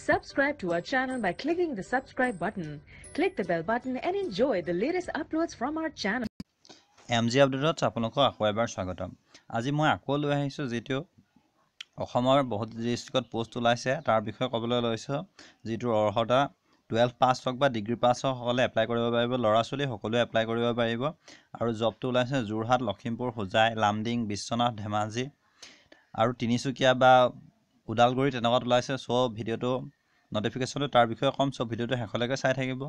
Subscribe to our channel by clicking the subscribe button. Click the bell button and enjoy the latest uploads from our channel. MG আপডেটত আপোনালোকক আকৌ এবাৰ স্বাগতম। আজি মই আকৌ লৈ আহিছোঁ যেটো অসমৰ বহুত ডিস্ট্ৰিক্টত পোষ্ট ওলাইছে তাৰ বিষয়ে ক'বলৈ লৈছো যেটো অৰ্হতা 12 পাছ হক বা ডিগ্ৰী পাছ সকলে এপ্লাই কৰিব পাৰিব লৰা ছোৱালী সকলোৱে এপ্লাই কৰিব পাৰিব আৰু জবটো ওলাইছে জুৰহাট লখিমপুৰ হোজাই লামডিং বিশ্বনাথ ধেমাজি আৰু তিনিচুকীয়া বা উদালগুৰি তেনেকুৱাত ওলাইছে সো ভিডিওটো নোটিফিকেশনটো তাৰ বিষয়ে কম সব ভিডিওটো হেকলৈকে চাই থাকিব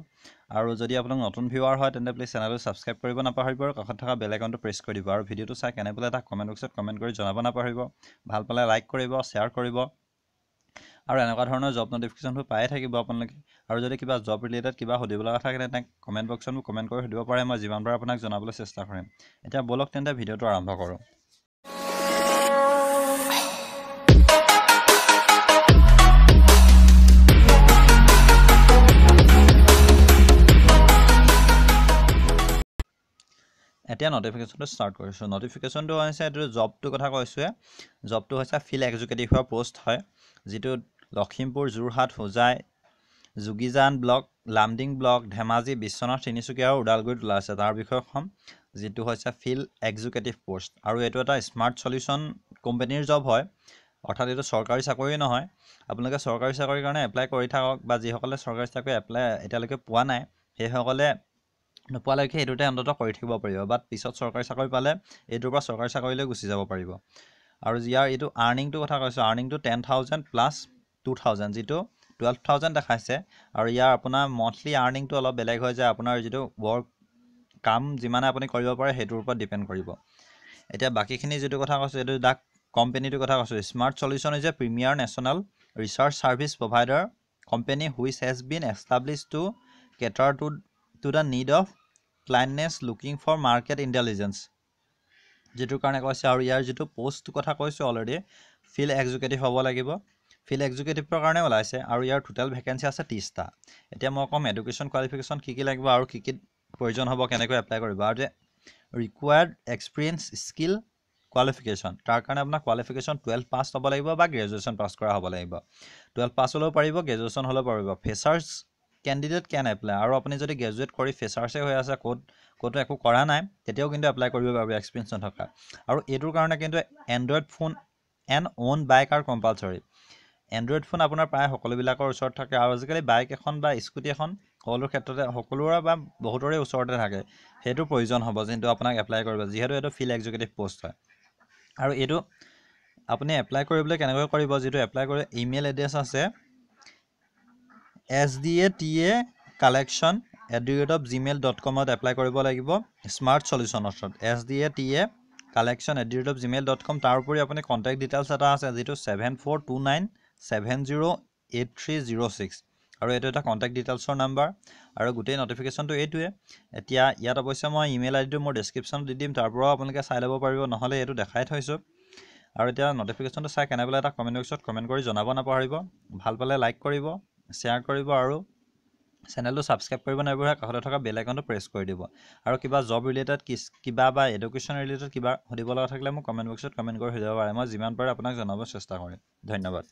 আৰু যদি আপোনাক নতুন ভিউৱাৰ হয় তেন্তে প্লিজ চেনেলটো সাবস্ক্ৰাইব কৰিব নাপাহৰিব আৰু কাষত থকা বেল আইকনটো প্ৰেছ কৰি দিব আৰু ভিডিওটো চাই কেনে পালে এটা কমেন্ট বক্সত কমেন্ট কৰি জনাব নাপাহৰিব ভাল পালে লাইক কৰিব শেয়াৰ কৰিব আৰু এনেকুৱা ধৰণৰ জব নোটিফিকেশনটো পাই থাকিব আপোনালোকে আৰু যদি কিবা জব ৰিলেটেড কিবা সুধিব লগা থাকে তেন্তে কমেন্ট বক্সত কমেন্ট কৰি সুধিব পাৰে মই যিমানবাৰ আপোনাক জনাবলৈ চেষ্টা কৰিম এতিয়া বলক তেন্তে ভিডিওটো আৰম্ভ কৰোঁ এতিয়া নোটিফিকেশনটো স্টাৰ্ট কৰিছো নোটিফিকেশনটো হৈছে এটো জবটো কথা কৈছো জবটো হৈছে ফিল্ড এক্সিকিউটিভৰ পোষ্ট হয় যেটো লখিমপুৰ জুৰহাট হোজাই জুগিজান ব্লক লামডিং ব্লক ধেমাজি বিশ্বনাথ তিনিচুকীয়া আৰু উদালগুৰিত ওলাইছে তাৰ বিষয়ে কম যেটো হৈছে ফিল্ড এক্সিকিউটিভ পোষ্ট আৰু এটো এটা স্মাৰ্ট সলিউশন কোম্পানীৰ জব হয় অৰ্থাৎ এটো চৰকাৰী চাকৰি নহয় আপোনালোকে চৰকাৰী চাকৰিৰ কাৰণে এপ্লাই কৰি থাকক বা যিসকলে চৰকাৰী চাকৰি এপ্লাই এতিয়ালৈকে পোৱা নাই সেইসকলে নোপালৈকে এটোতে অন্তত কৰি থাকিব পাৰিব বাট পিছত চৰকাৰী চাকৰি পালে এটোৰ পৰা চৰকাৰী চাকৰিলৈ গুচি যাব পাৰিব আৰু ইয়াৰ এটো আৰ্নিংটো কথা কৈছো আৰ্নিংটো 10000 প্লাস 2000 যেটো 12000 দেখাইছে আৰু ইয়াৰ আপোনাৰ মন্থলি আৰ্নিংটো অলপ বেলেগ হৈ যায় আপোনাৰ যেটো ওয়াৰ্ক কাম যিমানে আপুনি কৰিব পাৰে হেতুৰ ওপৰত ডিপেন্ড কৰিব এতিয়া বাকিখিনি যেটো কথা কৈছো এটো দা কোম্পানীটো কথা কৈছো smart solution is a premier national research service provider company which has been established to cater to the need of clients looking for market intelligence যেটো কাৰণে কৈছে আৰু ইয়াৰ যেটো পোষ্ট কথা কৈছো অলৰেডি ফিল্ড এক্সিকিউটিভ হ'ব লাগিব ফিল্ড এক্সিকিউটিভৰ কাৰণে ওলাইছে আৰু ইয়াৰ টোটাল ভ্যাকেন্সি আছে 30টা এতিয়া মই কম এডুকেশন কোৱালিফিকেশন কি লাগিব আৰু কি প্ৰয়োজন হ'ব কেনেকৈ এপ্লাই কৰিব আৰু ৰিকোয়াৰ্ড এক্সপেৰিয়েন্স স্কিল কোৱালিফিকেশন তাৰ কাৰণে আপোনাৰ কোৱালিফিকেশন 12 পাস হ'ব লাগিব বা গ্ৰেজুৱেচন পাস কৰা হ'ব লাগিব 12 পাস হ'লেও পাৰিব গ্ৰেজুৱেচন হ'লেও পাৰিব ফ্ৰেছাৰ্ছ ক্যান্ডিডেট ক্যান এপ্লাই আৰু আপুনি যদি গ্ৰেজুৱেট কৰি ফ্ৰেছাৰ্ছে হৈ আছে কোড একো কৰা নাই তেতিয়াও কিন্তু এপ্লাই কৰিব পাৰিব এক্সপেৰিয়েন্স নথকা আৰু এটোৰ কাৰণে কিন্তু Android phone and own bike আৰু কম্পালসৰি এন্ড্ৰইড ফোন আপোনাৰ প্ৰায় সকলো বিলাকৰ ওচৰত থাকে আৰু আজিকালি বাইক এখন বা স্কুটি এখন সকলো ক্ষেত্ৰতে সকলোৰে বা বহুতৰে ওচৰতে থাকে হেতু প্ৰয়োজন হ'ব যেটো আপোনাক এপ্লাই কৰিব যিহেতু এটো ফিল্ড এক্সিকিউটিভ পোষ্ট হয় আৰু এটো আপুনি এপ্লাই কৰিবলৈ কেনেকৈ কৰিব যেটো এপ্লাই কৰে ইমেইল এড্ৰেছ আছে sdata collection@gmail.com ত এপ্লাই কৰিব লাগিব স্মাৰ্ট সলিউশন অৰ্থাৎ sdata collection@gmail.com তাৰ উপৰি আপুনি কন্টাক্ট ডিটেইলছ এটা আছে যেটো 7429708306 আৰু এটো এটা কন্টাক্ট ডিটেইলছৰ নাম্বাৰ আৰু গোটেই নোটিফিকেশনটো এটোৱে এতিয়া ইয়াত অৱশ্যে মই ইমেইল আইডিটো মোৰ ডেসক্ৰিপচনত দি দিম তাৰ পৰা আপোনালোকে চাই ল'ব পাৰিব নহলে এটো দেখাই থৈছো আৰু এতিয়া নোটিফিকেশনটো চাই কেনেবলে এটা কমেন্ট বক্সত কমেন্ট কৰি জনাব নাপাহৰিব ভাল পালে লাইক কৰিব শেয়াৰ কৰিব আৰু চেনেলটো সাবস্ক্ৰাইব কৰিব নাপাহৰিব কাষতে থকা বেল আইকনটো প্ৰেছ কৰি দিব আৰু কিবা জব ৰিলেটেড কিবা বা এডুকেশন ৰিলেটেড কিবা সুধিব লগা থাকিলে মোক কমেন্ট বক্সত কমেন্ট কৰি সুধিব পাৰে মই যিমান পাৰো আপোনাক জনাব চেষ্টা কৰিম ধন্যবাদ